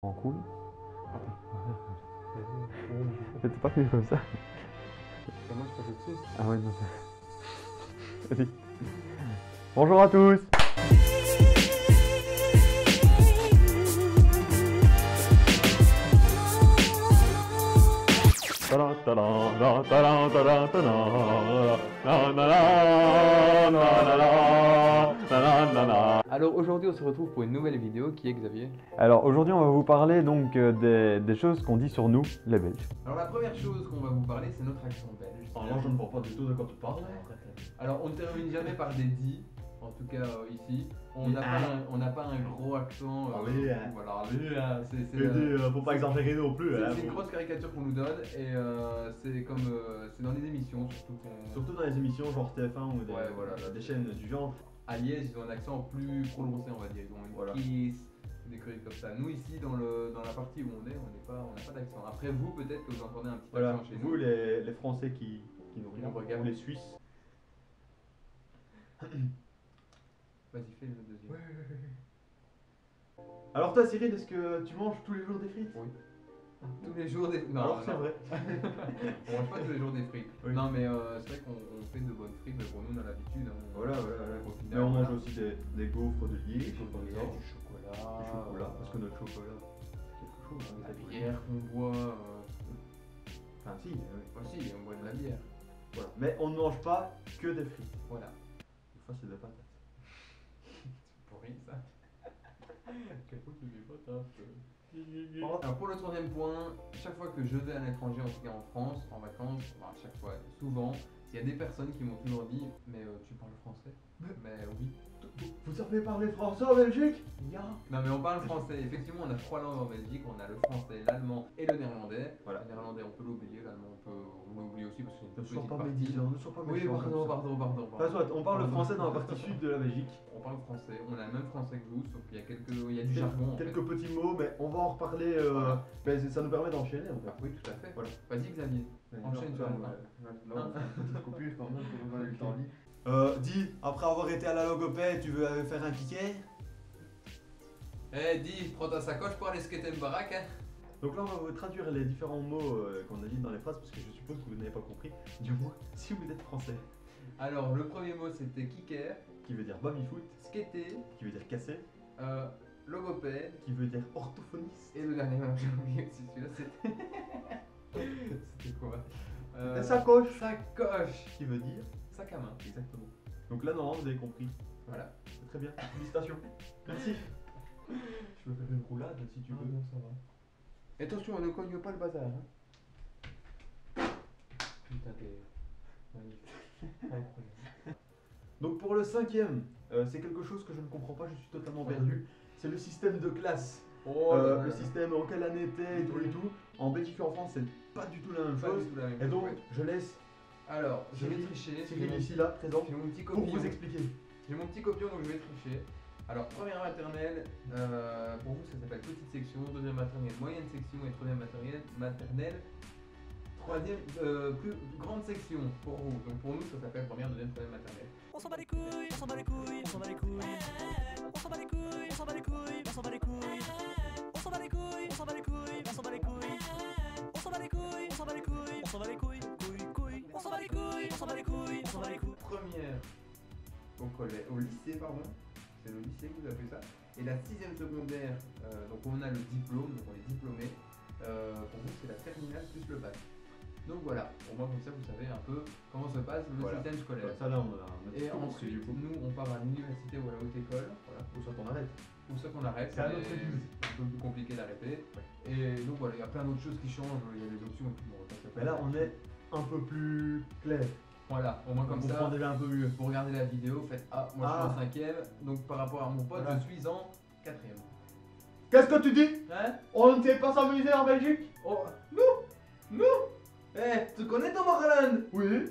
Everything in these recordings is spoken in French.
En cool. Mais t'es pas fait comme ça. Moi je passe au-dessus. Ah ouais, non. Vas-y. Bonjour à tous. Alors aujourd'hui on se retrouve pour une nouvelle vidéo qui est Xavier. Alors aujourd'hui on va vous parler donc des choses qu'on dit sur nous, les Belges. Alors la première chose qu'on va vous parler c'est notre accent belge. Alors je ne vois pas du tout de quoi tu parles. Alors on ne termine jamais par des dits, en tout cas ici. On n'a pas un gros accent. Allez, voilà, c'est faut pas exagérer non plus. c'est une grosse caricature qu'on nous donne et c'est comme c'est dans les émissions surtout qu'on... Surtout dans les émissions genre TF1 ou Ouais, voilà. des chaînes du genre. À Liège, ils ont un accent plus prononcé, on va dire. Ils ont une Voilà. kiss, des trucs comme ça. Nous, ici, dans la partie où on est, on n'a pas d'accent. Après, vous, peut-être que vous entendez un petit Voilà, accent chez vous nous. les Français qui nous Qui nous regardent, regardent. ou les Suisses. Vas-y, fais le deuxième. Alors toi Cyril, est-ce que tu manges tous les jours des frites? Oui. Tous les jours des... Non, Alors c'est non. vrai. On mange pas tous les jours des frites. Oui. Non, mais c'est vrai qu'on fait de bonnes frites, mais pour nous, on a l'habitude. Hein. Voilà. Au final, Mais on mange voilà. aussi des gaufres de Des Liège, par chocolats, exemple. du chocolat. Du chocolat, parce que notre chocolat, c'est quelque chose. hein, La les Belges. bière qu'on boit. Enfin si, oui. Aussi, on boit de la bière. Voilà. Mais on ne mange pas que des frites. Voilà. Des fois c'est des patates. C'est pourri ça. Quel fois que des patates. Alors pour le troisième point, chaque fois que je vais à l'étranger, en tout cas en France, en vacances, enfin, chaque fois, souvent, il y a des personnes qui m'ont toujours dit mais tu parles français? Mais oui. Vous savez parler français en Belgique? Non mais on parle français, effectivement on a 3 langues en Belgique, on a le français, l'allemand et le néerlandais. Voilà. Le néerlandais on peut l'oublier, l'allemand on l'oublie aussi parce que c'est une Ne petite sois pas partie. médisant, ne sois pas Oui, méchant. pardon. Enfin, soit, on parle le français dans la partie sud de la Belgique. On parle français, on a le même français que vous, sauf qu'il y a il y a du jargon en fait. Quelques petits mots, mais on va en reparler. Voilà. Mais ça nous permet d'enchaîner en fait. Ah oui, tout à fait. Voilà. Vas-y Xavier. Enchaîne sur non, un. non, petite coupure quand même pour nous donner le temps libre. Dis, après avoir été à la logopède, tu veux faire un ticket? Eh, dis, prends ta sacoche pour aller skater une baraque, hein. Donc là, on va vous traduire les différents mots qu'on a dit dans les phrases parce que je suppose que vous n'avez pas compris. Du moins, si vous êtes français. Alors, le premier mot c'était kicker, Qui veut dire baby-foot, skater, qui veut dire casser, logopède, qui veut dire orthophoniste. et le dernier mot que j'ai oublié aussi, celui-là c'était. C'était quoi La sacoche, Sacoche, qui veut dire sac à main. exactement. Donc là, normalement, vous avez compris. Voilà. C'est très bien. Félicitations. Merci. Je peux faire une roulade si tu veux. Non, ça va. Et attention, on ne cogne pas le bazar. Hein. Putain, t'es magnifique. Incroyable. Donc pour le cinquième, c'est quelque chose que je ne comprends pas, je suis totalement perdu. C'est le système de classe. Oh, Le système en quelle année t'es et tout et tout. En Belgique et en France, c'est pas du tout la même chose. Et donc, je laisse Alors, je vais Cyril- tricher. Cyril ici, là, présent, J'ai mon petit pour copion. vous expliquer. J'ai mon petit copion donc je vais tricher. Alors première maternelle, pour vous ça s'appelle petite section, deuxième maternelle moyenne section et troisième maternelle, troisième plus grande section pour vous. Donc pour nous ça s'appelle première, deuxième, troisième maternelle. On s'en bat les couilles, on s'en bat les couilles, on s'en bat les couilles. On s'en bat les couilles, on s'en bat les couilles, on s'en bat les couilles. On s'en bat les couilles, on s'en bat les couilles, on s'en bat les couilles. On s'en bat les couilles, on s'en bat les couilles, on s'en bat les couilles, couilles. On s'en bat les couilles, on s'en bat les couilles, on s'en bat les couilles. Première au lycée pardon, c'est le lycée que vous appelez ça. Et la sixième secondaire, donc on a le diplôme, donc on est diplômé. Pour vous c'est la terminale plus le bac. Donc voilà, au moins comme ça vous savez un peu comment se passe le Voilà. système scolaire. Ça là, on a Et tout compris, ensuite, du coup. nous, on part à l'université ou à la haute école, voilà. Ou soit on arrête. Ou ça qu'on arrête, C'est à mais notre guise. c'est un peu plus compliqué d'arrêter. Et donc voilà, il y a plein d'autres choses qui changent, il y a des options et tout. Bon, ça, Mais là, on est un peu plus clair. Voilà, au moins comme on ça, comprend déjà un peu mieux. vous regardez la vidéo, faites moi je suis en cinquième, donc par rapport à mon pote, Voilà. je suis en quatrième. Qu'est-ce que tu dis? Hein? On ne sait pas s'amuser en Belgique? Oh, nous Eh, tu connais Tom Holland? Oui.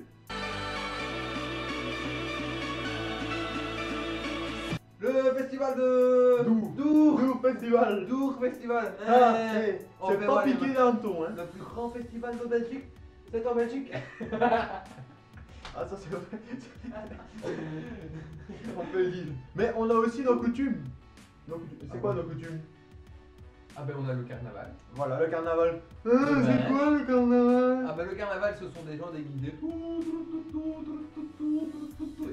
Le festival de... Dour Festival. Dour Festival. Ah, Eh, on c'est fait pas voir les piqué d'un ton, hein. Le plus grand festival de Belgique, c'est en Belgique. Ah, ça c'est vrai. On peut le dire. Mais on a aussi nos coutumes. C'est quoi nos coutumes? Ah ben on a le carnaval. Voilà, le carnaval. Ouais. C'est quoi le carnaval? Ah ben le carnaval, ce sont des gens déguisés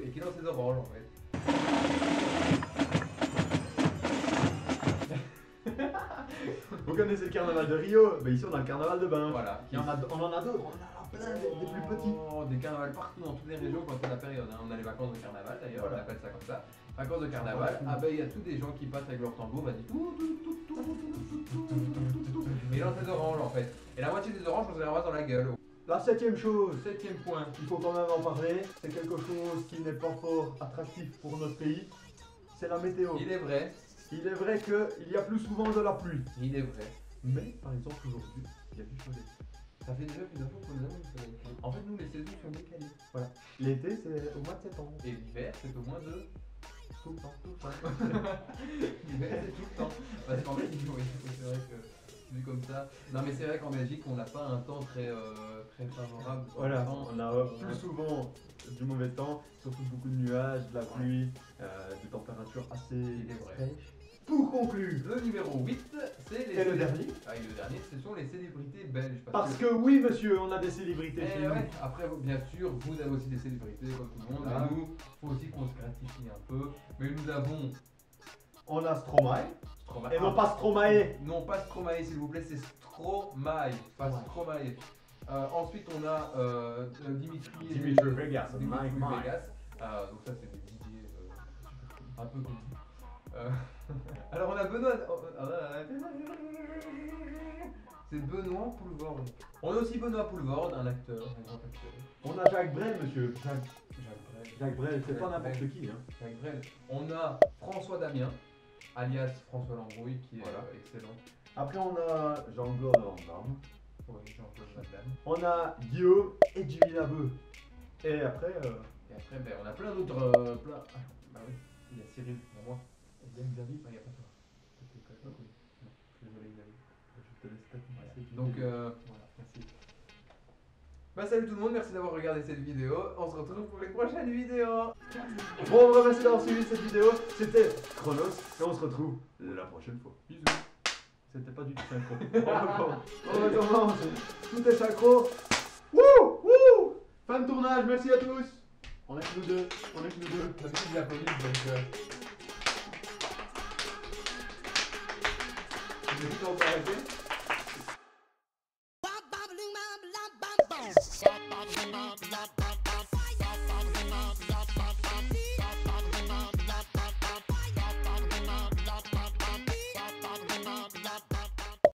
et qui lancent des oranges en fait. Vous connaissez le carnaval de Rio? Bah ici on a le carnaval de Bain. Voilà. On en a d'autres, on en a plein des plus petits. Des carnavals partout dans toutes les régions quand c'est la période. Hein. On a les vacances de carnaval d'ailleurs, Voilà. on appelle ça comme ça. Vacances de carnaval, ah ben il y a tous des gens qui passent avec leur tambour, vas-y. Et ils lancent des oranges en fait. Et la moitié des oranges, on se les ramasse dans la gueule. La 7ème chose, 7ème point. il faut quand même en parler, c'est quelque chose qui n'est pas fort attractif pour notre pays, c'est la météo. Il est vrai, Il est vrai qu'il y a plus souvent de la pluie. il est vrai. Mais par exemple aujourd'hui, il y a du soleil. Ça fait déjà plusieurs fois qu'on nous avons du soleil. En fait, nous les saisons sont décalées. L'été c'est au mois de septembre. Et l'hiver, c'est au moins de. Tout le temps, tout le temps. L'hiver, c'est tout le temps. Parce qu'en fait, oui, c'est vrai que vu comme ça. Non, mais c'est vrai qu'en Belgique, on n'a pas un temps très, très favorable. Voilà, Temps. on a plus souvent du mauvais temps, surtout beaucoup de nuages, de la pluie, des températures assez Il est vrai. fraîches. Pour conclure, Le numéro 8, c'est les. et le dernier? Ah, et le dernier, ce sont les célébrités belges. Parce que oui monsieur, on a des célébrités Eh chez nous. ouais, après, bien sûr, vous avez aussi des célébrités comme tout le monde. Voilà. Et nous, il faut aussi qu'on se gratifie un peu. Mais nous avons. On a Stromae, Stromae. et non pas Stromae. Non, pas Stromae, s'il vous plaît, c'est Stromae, pas Ouais. Stromae. Ensuite, on a Dimitri Vegas, Dimitri Mike, Mike. Vegas. Donc ça, c'est des DJ un peu connus. Alors, on a Benoît. C'est Benoît Poulvord. On a aussi Benoît Poulvord, un acteur, un grand acteur. On a Jacques Brel monsieur. Jacques Brel. Jacques Brel, c'est pas Jacques n'importe Brel. qui hein. Jacques Brel. On a François Damien, alias François Lambrouille, qui est Voilà. excellent. Après on a Jean-Claude Van Damme. Oui, Jean-Claude Van Damme. On a Guillaume et Jimmy Labeu. Et après, Et après, ben, on a plein d'autres. Plein... Ah, bah oui, il y a Cyril, il y a moi. il y a Xavier. Non, il n'y a pas toi. Toi, t'es pas toi, oui. Non, je suis désolé, Xavier. Je te laisse peut-être Voilà. passer. Donc, voilà, merci. Bah, salut tout le monde, merci d'avoir regardé cette vidéo. On se retrouve pour les prochaines vidéos. Bon, on vous remercie d'avoir suivi cette vidéo. C'était Chronos et on se retrouve la prochaine fois. Bisous. C'était pas du tout synchro. On recommence. Tout est synchro. Wouh, wouh. Fin de tournage, merci à tous. On est que nous deux. On est que nous deux. D'habitude, il y a la police, donc. Tu veux tout arrêter?